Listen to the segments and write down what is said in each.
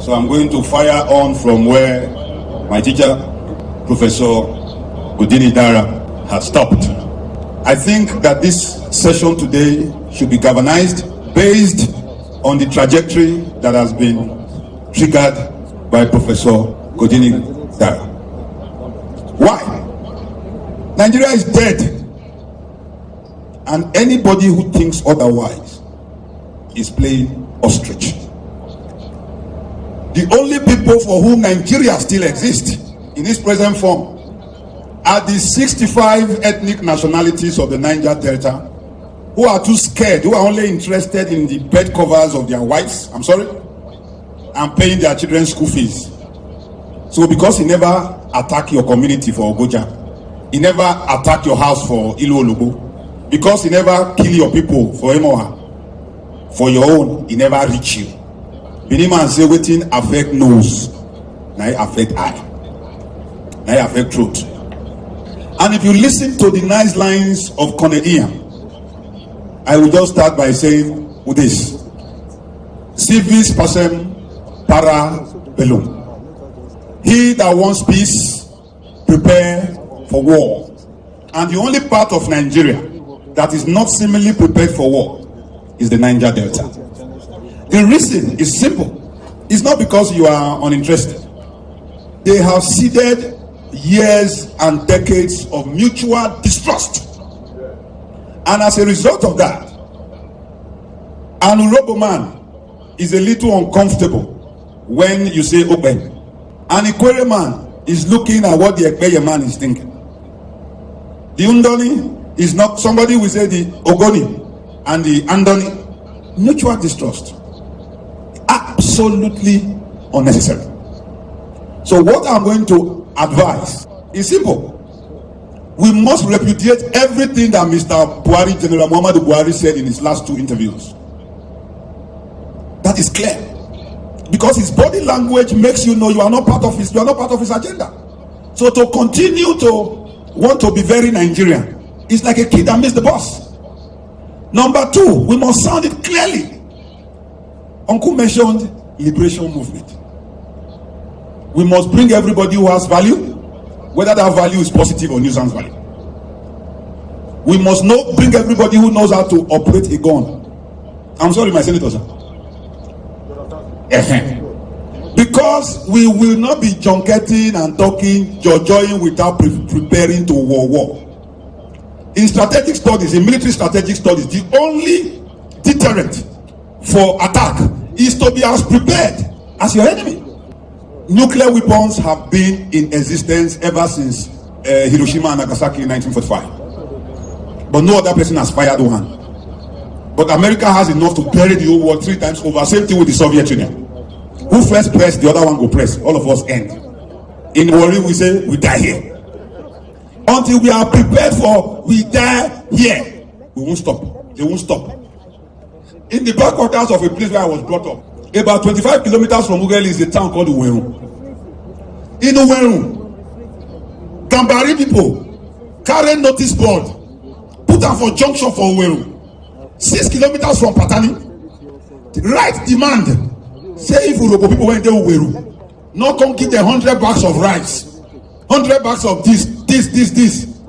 So I'm going to fire on from where my teacher, Professor Godini Dara, has stopped. I think that this session today should be galvanized based on the trajectory that has been triggered by Professor Godini Dara. Why? Nigeria is dead, and anybody who thinks otherwise is playing ostrich. The only people for whom Nigeria still exists in its present form are the 65 ethnic nationalities of the Niger Delta who are too scared, who are only interested in the bed covers of their wives, and paying their children's school fees. So because he never attacked your community for Ogoja, he never attacked your house for Ilu Olobo, because he never killed your people for Emoha, for your own, he never reached you. Biniman say wetin affect nose, now it affect eye, now it affect throat. And if you listen to the nice lines of Cornelia, I will just start by saying with this: civis pacem para bellum. He that wants peace, prepare for war. And the only part of Nigeria that is not seemingly prepared for war is the Niger Delta. The reason is simple. It's not because you are uninterested. They have seeded years and decades of mutual distrust. And as a result of that, an Urobo man is a little uncomfortable when you say open. An Ikwere man is looking at what the Ekpeye man is thinking. The Undoni is not, somebody will say the Ogoni and the Andoni. Mutual distrust. Absolutely unnecessary. So what I'm going to advise is simple. We must repudiate everything that Mr. Buhari, General Muhammadu Buhari, said in his last 2 interviews. That is clear. Because his body language makes you know you are not part of his agenda. So to continue to want to be very Nigerian is like a kid that missed the bus. Number 2, we must sound it clearly. Uncle mentioned liberation movement. We must bring everybody who has value, whether that value is positive or nuisance value. We must bring everybody who knows how to operate a gun. I'm sorry, my senator, sir. Because we will not be junketing and talking, jojoing without preparing to war. In strategic studies, in military strategic studies, the only deterrent for attack is to be as prepared as your enemy. Nuclear weapons have been in existence ever since Hiroshima and Nagasaki in 1945. But no other person has fired one. But America has enough to carry the whole world 3 times over. Same thing with the Soviet Union. Who first press, the other one go press. All of us end. In Warri, we say, we die here. Until we are prepared for, we die here. We won't stop. They won't stop. In the backwaters of a place where I was brought up, about 25 kilometers from Ughelli is a town called Uweru. In Uweru, Gambari people carry notice board, put them for junction for Uweru, 6 kilometers from Patani. Right demand, say if Urobo people went there Uweru, not come give them 100 bags of rice, 100 bags of this,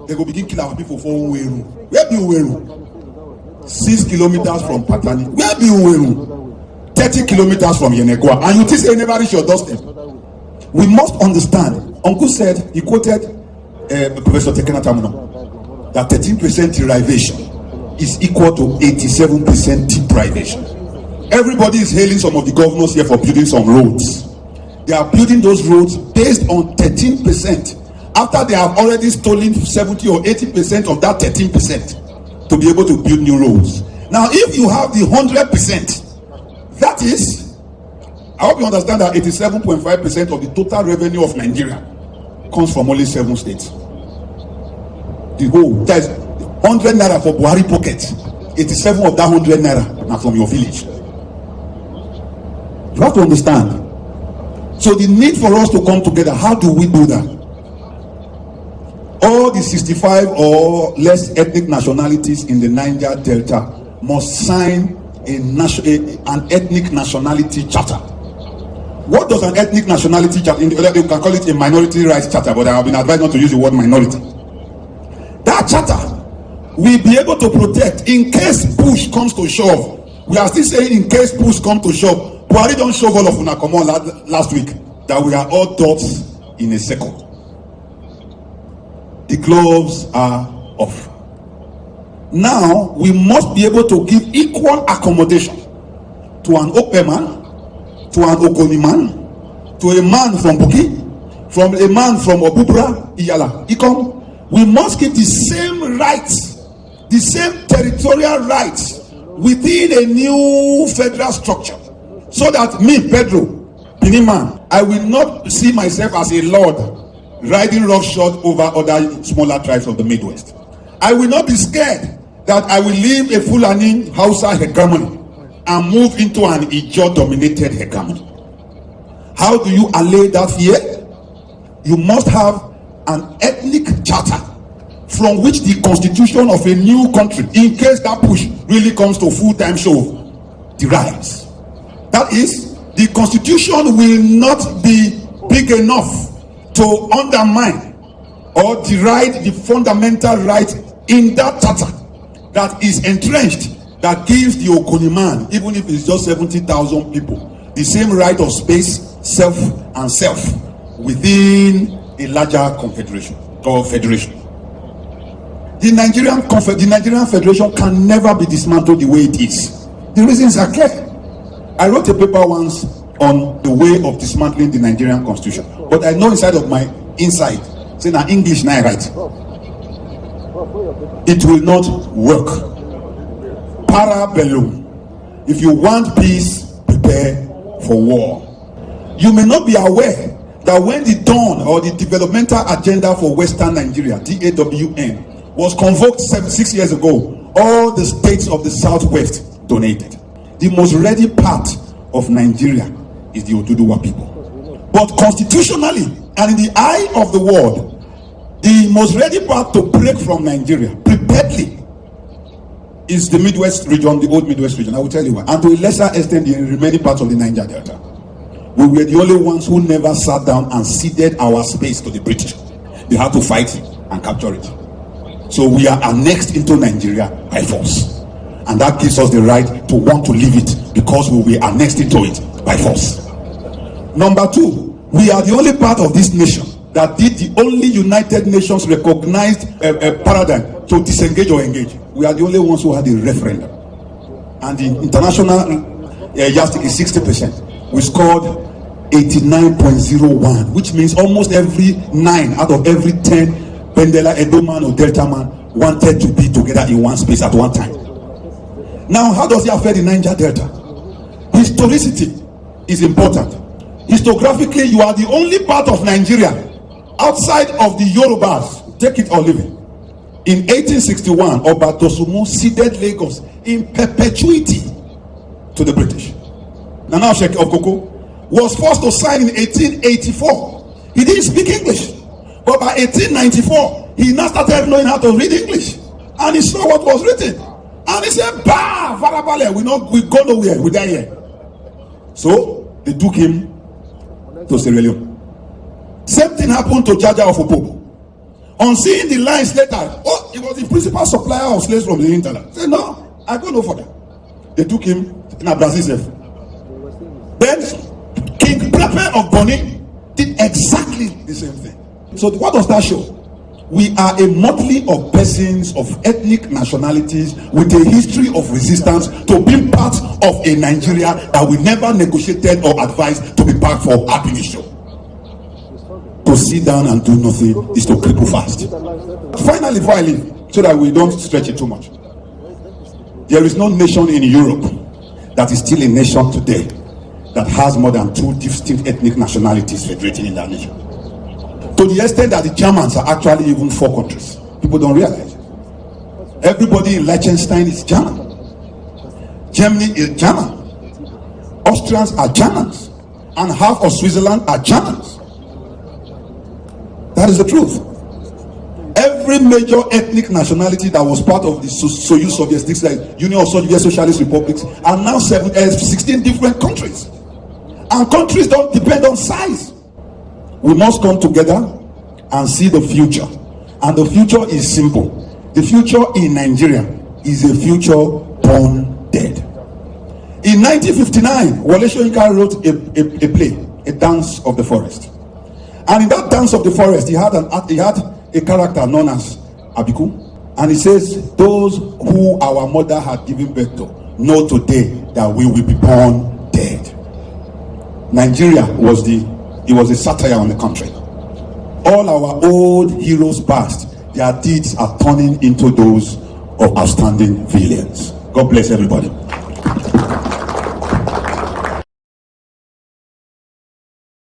they go begin kill our people for Uweru. Where be Uweru? 6 kilometers from Patani. Where be Uweru? 30 kilometers from Yenegua. And you think they never reach your doorstep. We must understand. Uncle said, he quoted Professor Tekena Tamuno, that 13% derivation is equal to 87% deprivation. Everybody is hailing some of the governors here for building some roads. They are building those roads based on 13%. After they have already stolen 70 or 80% of that 13% to be able to build new roads. Now, if you have the 100%, that is, I hope you understand that 87.5% of the total revenue of Nigeria comes from only 7 states. The whole, there's 100 naira for Buhari pocket. 87 of that 100 naira now from your village. You have to understand. So the need for us to come together, how do we do that? All the 65 or less ethnic nationalities in the Niger Delta must sign an ethnic nationality charter. What does an ethnic nationality charter, you can call it a minority rights charter, but I have been advised not to use the word minority. That charter will be able to protect in case push comes to shove. We are still saying in case push comes to shove. Buhari don't shove all of Unacommon last week that we are all dots in a circle. The gloves are off. Now we must be able to give equal accommodation to an Okpeman, to an Ogoni man, to a man from Buki, from a man from Obubra, Iyala, Ikom. We must give the same rights, the same territorial rights within a new federal structure, so that me, Pedro, Biniman, I will not see myself as a lord riding roughshod over other smaller tribes of the Midwest. I will not be scared that I will leave a Fulani Hausa hegemony and move into an Ijaw-dominated hegemony. How do you allay that fear? You must have an ethnic charter from which the constitution of a new country, in case that push really comes to full-time show, derives. That is, the constitution will not be big enough to undermine or deride the fundamental right in that charter that is entrenched, that gives the Ogoni man, even if it's just 70,000 people, the same right of space, self and self within a larger confederation or federation. The Nigerian Federation can never be dismantled the way it is. The reasons are clear. I wrote a paper once on the way of dismantling the Nigerian constitution, but I know inside of my inside, saying in English now I write, it will not work. Para bellum. If you want peace, prepare for war. You may not be aware that when the dawn or the developmental agenda for Western Nigeria, DAWN, was convoked 6 years ago, all the states of the Southwest donated. The most ready part of Nigeria is the Oduduwa people. But constitutionally and in the eye of the world, the most ready part to break from Nigeria, preparedly, is the Midwest region, the old Midwest region. I will tell you why. And to a lesser extent, the remaining parts of the Niger Delta. We were the only ones who never sat down and ceded our space to the British. They had to fight and capture it. So we are annexed into Nigeria by force. And that gives us the right to want to leave it because we were annexed into it by force. Number two, we are the only part of this nation that did the only United Nations recognized paradigm to disengage or engage. We are the only ones who had a referendum. And the international yardstick is 60%. We scored 89.01, which means almost every 9 out of every 10 Pendela, Edo man or Delta man wanted to be together in one space at one time. Now, how does it affect the Niger Delta? Historicity is important. Historiographically, you are the only part of Nigeria outside of the Yorubas, take it or leave it. In 1861, Oba Dosumu ceded Lagos in perpetuity to the British. Nana Sheikh Okoko was forced to sign in 1884. He didn't speak English. But by 1894, he now started knowing how to read English. And he saw what was written. And he said, bah, Farabale, we go nowhere, we die here. So, they took him to Sierra Leone. Same thing happened to Jaja of Opobo. On seeing the lines later, oh, he was the principal supplier of slaves from the hinterland. He said, no, I go no further. They took him in Brazil. Then, King Pepe of Bonny did exactly the same thing. So what does that show? We are a motley of persons of ethnic nationalities with a history of resistance to being part of a Nigeria that we never negotiated or advised to be part for happiness show. To sit down and do nothing is to cripple fast. Finally, before I leave, so that we don't stretch it too much, there is no nation in Europe that is still a nation today that has more than 2 distinct ethnic nationalities federating in that nation. To the extent that the Germans are actually even 4 countries. People don't realize it. Everybody in Liechtenstein is German. Germany is German. Austrians are Germans. And half of Switzerland are Germans. That is the truth. Every major ethnic nationality that was part of the Soyuz Soviet, like Union of Soviet Socialist Republics, are now 16 different countries. And countries don't depend on size. We must come together and see the future. And the future is simple. The future in Nigeria is a future born dead. In 1959, Wole Soyinka wrote a play, A Dance of the Forest. And in that Dance of the Forest, he had a character known as Abiku. And he says, those who our mother had given birth to know today that we will be born dead. Nigeria was a satire on the country. All our old heroes past, their deeds are turning into those of outstanding villains. God bless everybody.